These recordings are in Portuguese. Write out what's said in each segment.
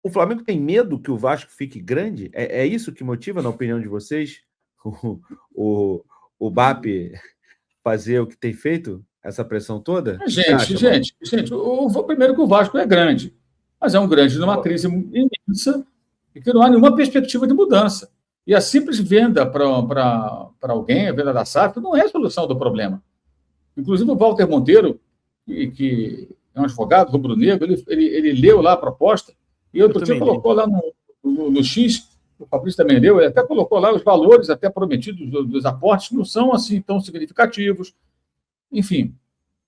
O Flamengo tem medo que o Vasco fique grande? É isso que motiva, na opinião de vocês, o BAP fazer o que tem feito? Essa pressão toda? Gente, primeiro que o Vasco é grande, mas é um grande numa crise imensa e que não há nenhuma perspectiva de mudança. E a simples venda para alguém, a venda da SAF, não é a solução do problema. Inclusive, o Walter Monteiro, que é um advogado rubro-negro, ele leu lá a proposta e outro dia colocou lá no X, o Fabrício também leu, ele até colocou lá os valores até prometidos dos aportes, que não são assim tão significativos. Enfim,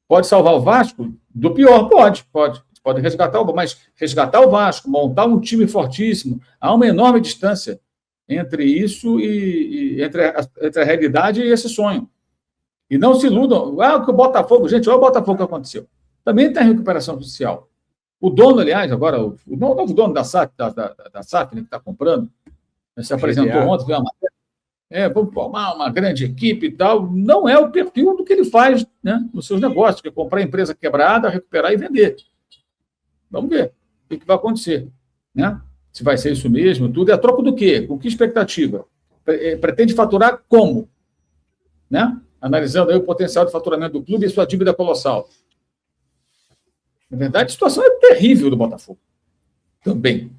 pode salvar o Vasco? Do pior, pode resgatar mas resgatar o Vasco, montar um time fortíssimo, há uma enorme distância entre isso e entre a realidade e esse sonho. E não se iludam. Que o Botafogo, gente, olha o Botafogo que aconteceu. Também tem recuperação social. O dono, aliás, agora, o novo dono da SAF, né, que está comprando, se apresentou ontem, foi uma matéria. Vamos formar uma grande equipe e tal. Não é o perfil do que ele faz, né, nos seus negócios, que é comprar a empresa quebrada, recuperar e vender. Vamos ver o que vai acontecer, né? Se vai ser isso mesmo, tudo. É a troca do quê? Com que expectativa? Pretende faturar como? Né? Analisando aí o potencial de faturamento do clube e sua dívida colossal. Na verdade, a situação é terrível do Botafogo. Também.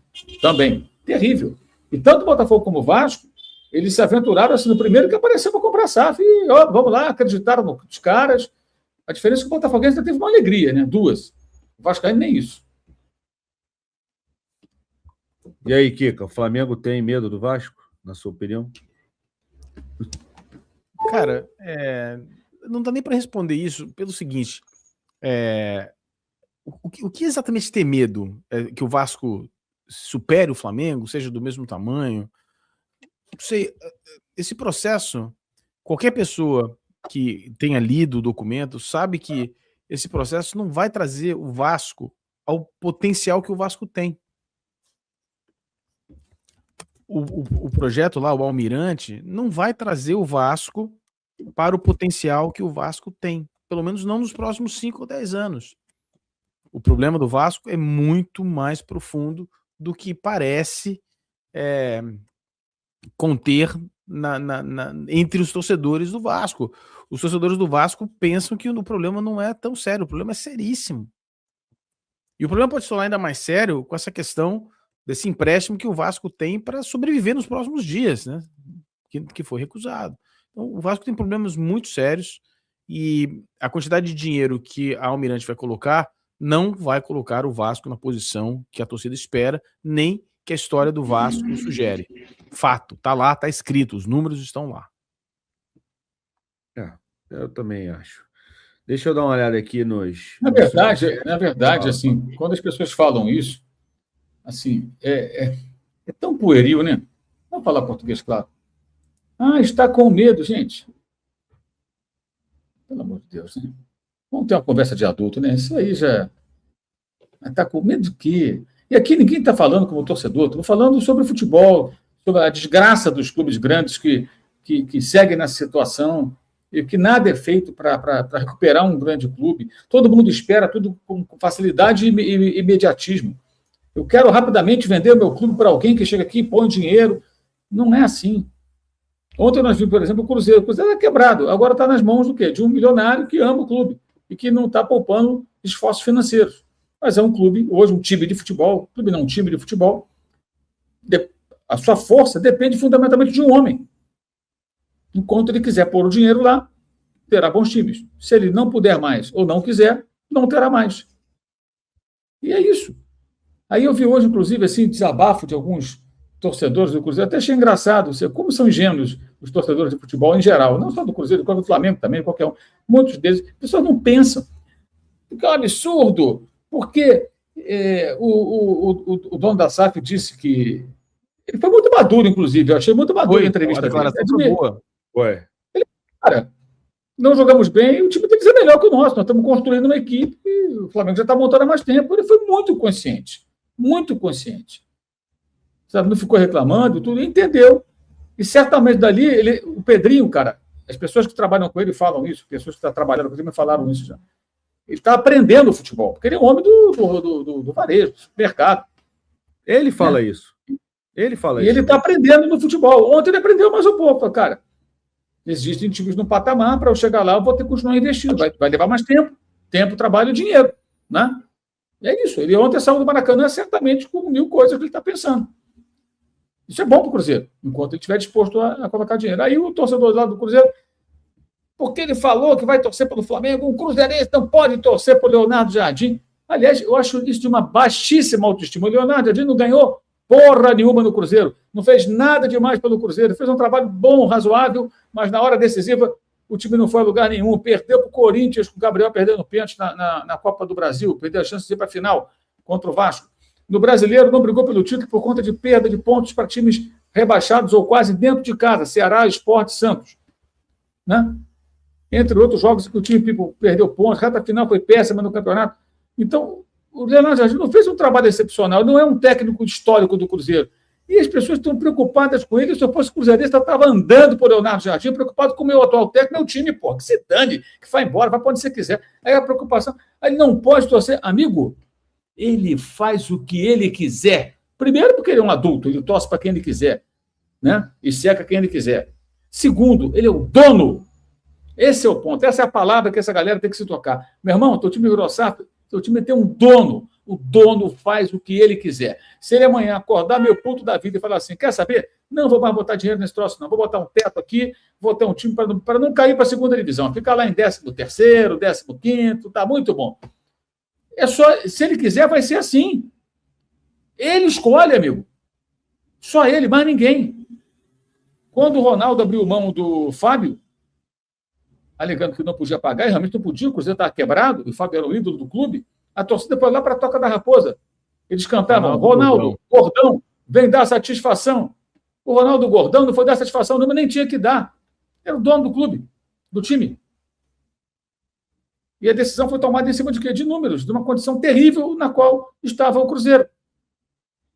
Terrível. E tanto o Botafogo como o Vasco, eles se aventuraram assim no primeiro que apareceu para comprar a SAF e, vamos lá, acreditaram nos caras. A diferença é que o Botafoguense ainda teve uma alegria, né? 2. O Vascaíno nem isso. E aí, Kika, o Flamengo tem medo do Vasco, na sua opinião? Cara, não dá nem para responder isso pelo seguinte. O que exatamente ter medo? Que o Vasco supere o Flamengo, seja do mesmo tamanho? Não sei. Esse processo, qualquer pessoa que tenha lido o documento sabe que esse processo não vai trazer o Vasco ao potencial que o Vasco tem. O projeto lá, o Almirante, não vai trazer o Vasco para o potencial que o Vasco tem. Pelo menos não nos próximos 5 ou 10 anos. O problema do Vasco é muito mais profundo do que parece conter entre os torcedores do Vasco. Os torcedores do Vasco pensam que o problema não é tão sério, o problema é seríssimo. E o problema pode se tornar ainda mais sério com essa questão desse empréstimo que o Vasco tem para sobreviver nos próximos dias, né? Que foi recusado. Então, o Vasco tem problemas muito sérios e a quantidade de dinheiro que a Almirante vai colocar não vai colocar o Vasco na posição que a torcida espera, nem que a história do Vasco sugere. Fato, tá lá, tá escrito, os números estão lá. Eu também acho. Deixa eu dar uma olhada aqui Na verdade, assim, quando as pessoas falam isso, assim, é tão pueril, né? Vamos falar português, claro. Está com medo, gente. Pelo amor de Deus, né? Vamos ter uma conversa de adulto, né? Isso aí já... Está com medo de quê? E aqui ninguém está falando como torcedor, estou falando sobre o futebol, sobre a desgraça dos clubes grandes que seguem nessa situação e que nada é feito para recuperar um grande clube. Todo mundo espera tudo com facilidade e imediatismo. Eu quero rapidamente vender o meu clube para alguém que chega aqui e põe dinheiro. Não é assim. Ontem nós vimos, por exemplo, o Cruzeiro. O Cruzeiro é quebrado. Agora está nas mãos do quê? De um milionário que ama o clube e que não está poupando esforços financeiros. Mas é um clube, hoje um time de futebol, um time de futebol. A sua força depende fundamentalmente de um homem. Enquanto ele quiser pôr o dinheiro lá, terá bons times. Se ele não puder mais ou não quiser, não terá mais. E é isso. Aí eu vi hoje, inclusive, assim, desabafo de alguns torcedores do Cruzeiro. Até achei engraçado, como são ingênuos os torcedores de futebol em geral, não só do Cruzeiro, como do Flamengo também, qualquer um. Muitos deles, as pessoas não pensam. Porque é um absurdo, porque o dono da SAF disse que... Ele foi muito maduro, inclusive. Eu achei muito maduro a entrevista dele. Foi boa. Cara, não jogamos bem, o time tem que ser melhor que o nosso. Nós estamos construindo uma equipe e o Flamengo já está montando há mais tempo. Ele foi muito consciente. Muito consciente. Sabe, não ficou reclamando, tudo, entendeu. E certamente dali, o Pedrinho, cara, as pessoas que trabalham com ele falam isso, pessoas que estão trabalhando com ele me falaram isso já. Ele está aprendendo o futebol, porque ele é um homem do varejo, do mercado. Ele fala isso. Ele fala E isso. ele está aprendendo no futebol. Ontem ele aprendeu mais um pouco. Cara, existem times no patamar, para eu chegar lá, eu vou ter que continuar investindo. Vai levar mais tempo. Tempo, trabalho e dinheiro. Né? E é isso. Ele ontem saiu do Maracanã certamente com 1000 coisas que ele está pensando. Isso é bom para o Cruzeiro, enquanto ele estiver disposto a colocar dinheiro. Aí o torcedor lá do Cruzeiro, porque ele falou que vai torcer pelo Flamengo, o cruzeirense não pode torcer para o Leonardo Jardim. Aliás, eu acho isso de uma baixíssima autoestima. O Leonardo Jardim não ganhou porra nenhuma no Cruzeiro, não fez nada demais pelo Cruzeiro, fez um trabalho bom, razoável, mas na hora decisiva o time não foi a lugar nenhum, perdeu para o Corinthians, com o Gabriel perdendo pênalti na Copa do Brasil, perdeu a chance de ir para a final contra o Vasco. No Brasileiro não brigou pelo título por conta de perda de pontos para times rebaixados ou quase dentro de casa, Ceará, Sport, Santos. Né? Entre outros jogos que o time perdeu pontos, a reta final foi péssima no campeonato. Então, o Leonardo Jardim não fez um trabalho excepcional, não é um técnico histórico do Cruzeiro. E as pessoas estão preocupadas com ele. Se eu fosse cruzeirense, eu estava andando por Leonardo Jardim, preocupado com o meu atual técnico, meu time, pô, que se dane, que vai embora, vai para onde você quiser. Aí a preocupação, aí não pode torcer. Amigo, ele faz o que ele quiser. Primeiro, porque ele é um adulto, ele torce para quem ele quiser, né? E seca quem ele quiser. Segundo, ele é o dono. Esse é o ponto, essa é a palavra que essa galera tem que se tocar. Meu irmão, teu time virou SAF, teu time tem um dono. O dono faz o que ele quiser. Se ele amanhã acordar meu puto da vida e falar assim, quer saber? Não vou mais botar dinheiro nesse troço, não. Vou botar um teto aqui, vou ter um time para não cair para a segunda divisão. Ficar lá em 13º, 15º, tá muito bom. É só, se ele quiser, vai ser assim. Ele escolhe, amigo. Só ele, mais ninguém. Quando o Ronaldo abriu mão do Fábio, alegando que não podia pagar, e realmente não podia, o Cruzeiro estava quebrado, e o Fábio era o ídolo do clube, a torcida foi lá para a Toca da Raposa. Eles cantavam, Ronaldo, Gordão, vem dar satisfação. O Ronaldo Gordão não foi dar satisfação, não, mas nem tinha que dar. Era o dono do clube, do time. E a decisão foi tomada em cima de quê? De números, de uma condição terrível na qual estava o Cruzeiro.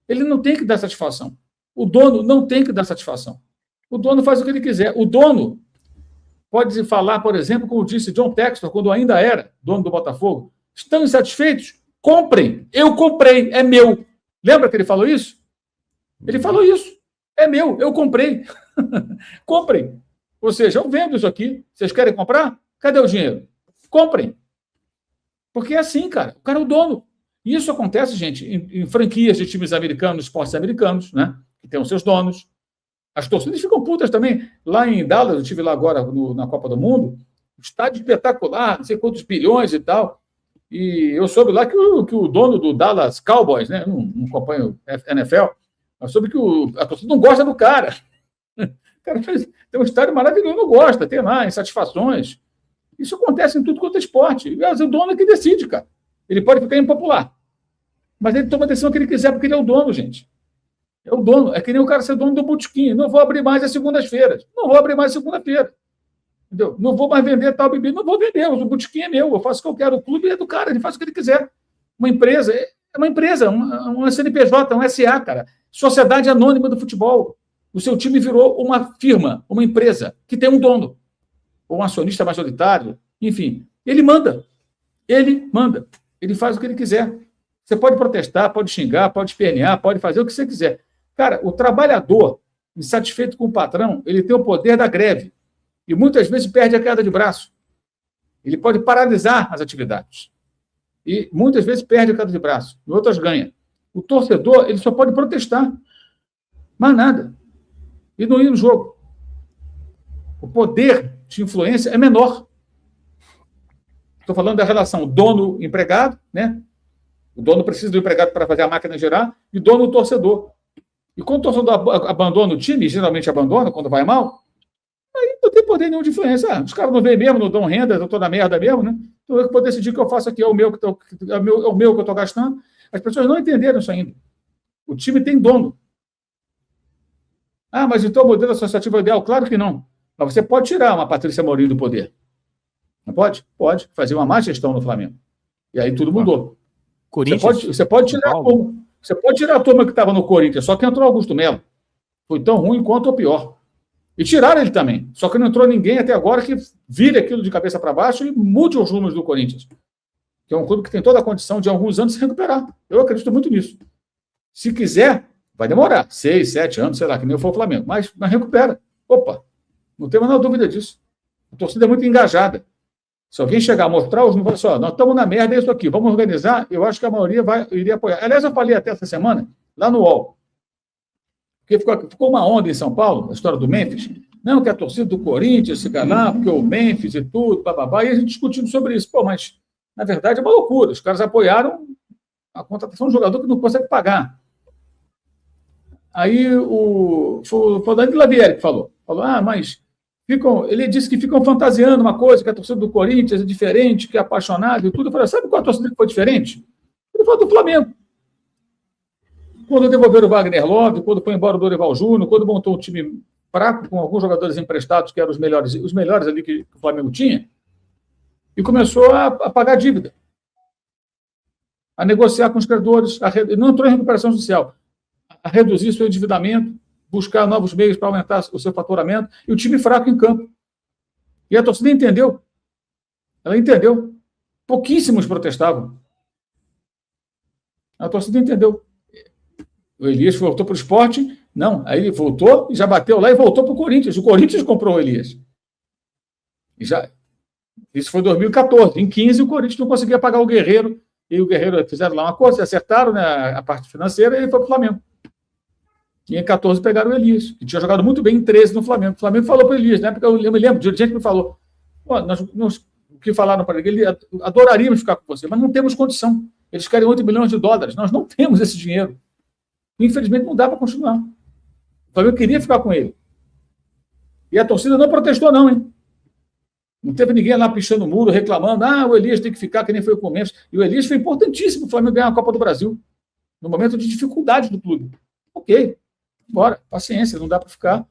Ele não tem que dar satisfação. O dono não tem que dar satisfação. O dono faz o que ele quiser. O dono pode falar, por exemplo, como disse John Textor, quando ainda era dono do Botafogo, estão insatisfeitos? Comprem. Eu comprei, é meu. Lembra que ele falou isso? Ele falou isso. É meu, eu comprei. Comprem. Ou seja, eu vendo isso aqui. Vocês querem comprar? Cadê o dinheiro? Comprem. Porque é assim, cara. O cara é o dono. E isso acontece, gente, em franquias de times americanos, esportes americanos, né? Que tem os seus donos. As torcidas ficam putas também. Lá em Dallas, eu estive lá agora na Copa do Mundo, estádio espetacular, não sei quantos bilhões e tal. E eu soube lá que o dono do Dallas Cowboys, né? Não acompanho NFL, mas soube que a torcida não gosta do cara. O cara tem um estádio maravilhoso, não gosta, tem lá insatisfações. Isso acontece em tudo quanto é esporte. O dono é que decide, cara. Ele pode ficar impopular. Mas ele toma a decisão que ele quiser, porque ele é o dono, gente. É o dono. É que nem o cara ser dono do botequim. Não vou abrir mais as segundas-feiras. Não vou abrir mais segunda-feira. Entendeu? Não vou mais vender tal bebida. Não vou vender. O botequim é meu. Eu faço o que eu quero. O clube é do cara. Ele faz o que ele quiser. Uma empresa é uma empresa. Uma CNPJ, um SA, cara. Sociedade Anônima do Futebol. O seu time virou uma firma, uma empresa, que tem um dono. Ou um acionista majoritário. Enfim. Ele manda. Ele manda. Ele faz o que ele quiser. Você pode protestar, pode xingar, pode espernear, pode fazer o que você quiser. Cara, o trabalhador, insatisfeito com o patrão, ele tem o poder da greve. E muitas vezes perde a queda de braço. Ele pode paralisar as atividades. E muitas vezes perde a queda de braço. E outras ganha. O torcedor, ele só pode protestar. Mais nada. E não ir no jogo. O poder de influência é menor. Estou falando da relação dono-empregado, né? O dono precisa do empregado para fazer a máquina girar, e dono-torcedor. E quando o torcedor abandona o time, geralmente abandona quando vai mal, aí não tem poder nenhum de influência. Os caras não vêm mesmo, não dão renda, eu estou na merda mesmo, né? Então eu vou decidir o que eu faço aqui, é o meu que eu estou gastando. As pessoas não entenderam isso ainda. O time tem dono. Ah, mas então o modelo associativo é ideal? Claro que não. Mas você pode tirar uma Patrícia Mourinho do poder. Não pode? Pode. Fazer uma má gestão no Flamengo. E aí tudo mudou. Você pode tirar a turma. Você pode tirar a turma que estava no Corinthians, só que entrou Augusto Melo. Foi tão ruim quanto ou pior. E tiraram ele também. Só que não entrou ninguém até agora que vire aquilo de cabeça para baixo e mude os rumos do Corinthians. Que é um clube que tem toda a condição de, em alguns anos, se recuperar. Eu acredito muito nisso. Se quiser, vai demorar 6, 7 anos, sei lá, que nem for o Flamengo, mas recupera. Opa, não tem a menor dúvida disso. A torcida é muito engajada. Se alguém chegar a mostrar, os números, nós estamos na merda, é isso aqui, vamos organizar, eu acho que a maioria iria apoiar. Aliás, eu falei até essa semana, lá no UOL, porque ficou uma onda em São Paulo, a história do Memphis, não, que a torcida do Corinthians se lá, porque o Memphis e tudo, bababá, e a gente discutindo sobre isso. Pô, mas, na verdade, é uma loucura. Os caras apoiaram a contratação de um jogador que não consegue pagar. Aí foi o Dani Lavieri que falou, mas ele disse que ficam fantasiando uma coisa, que a torcida do Corinthians é diferente, que é apaixonada e tudo. Eu falei, sabe qual a torcida que foi diferente? Ele falou do Flamengo. Quando devolveram o Wagner Love, quando foi embora o Dorival Júnior, quando montou um time fraco com alguns jogadores emprestados, que eram os melhores ali que o Flamengo tinha, e começou a pagar dívida, a negociar com os credores, não entrou em recuperação judicial, a reduzir seu endividamento, buscar novos meios para aumentar o seu faturamento, e o time fraco em campo. E a torcida entendeu. Ela entendeu. Pouquíssimos protestavam. A torcida entendeu. O Elias voltou para o Sport, não. Aí ele voltou e já bateu lá e voltou para o Corinthians. O Corinthians comprou o Elias. Isso foi em 2014. Em 2015, o Corinthians não conseguia pagar o Guerreiro. E o Guerreiro fizeram lá uma coisa, acertaram, né, a parte financeira e ele foi para o Flamengo. E em 2014 pegaram o Elias, que tinha jogado muito bem em 13 no Flamengo. O Flamengo falou para o Elias, né? Porque eu me lembro, o dirigente me falou, o que falaram para ele, adoraríamos ficar com você, mas não temos condição. Eles querem 8 milhões de dólares. Nós não temos esse dinheiro. Infelizmente, não dá para continuar. O Flamengo queria ficar com ele. E a torcida não protestou, não, hein? Não teve ninguém lá pichando o muro, reclamando, o Elias tem que ficar, que nem foi com o Memphis. E o Elias foi importantíssimo para o Flamengo ganhar a Copa do Brasil, no momento de dificuldade do clube. Ok, bora, paciência, não dá para ficar.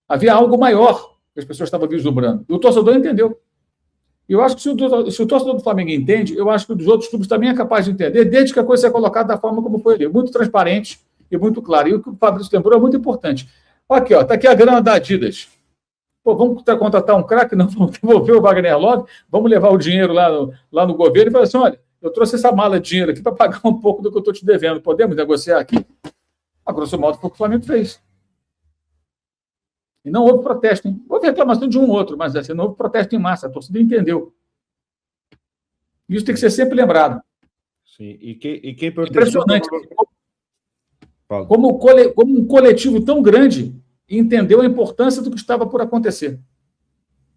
Havia algo maior que as pessoas estavam vislumbrando. E o torcedor entendeu. E eu acho que se o torcedor do Flamengo entende, eu acho que o dos outros clubes também é capaz de entender, desde que a coisa seja colocada da forma como foi ali. Muito transparente e muito claro. E o que o Fabrício lembrou é muito importante. Aqui, está aqui a grana da Adidas. Pô, vamos contratar um craque? Não, vamos devolver o Wagner Love, vamos levar o dinheiro lá no governo e falar assim, olha, eu trouxe essa mala de dinheiro aqui para pagar um pouco do que eu estou te devendo. Podemos negociar aqui? A grosso modo foi o que o Flamengo fez. E não houve protesto, hein? Houve reclamação de um ou outro, mas assim, não houve protesto em massa. A torcida entendeu. Isso tem que ser sempre lembrado. Sim. E quem protestou... Impressionante. Como um coletivo tão grande entendeu a importância do que estava por acontecer.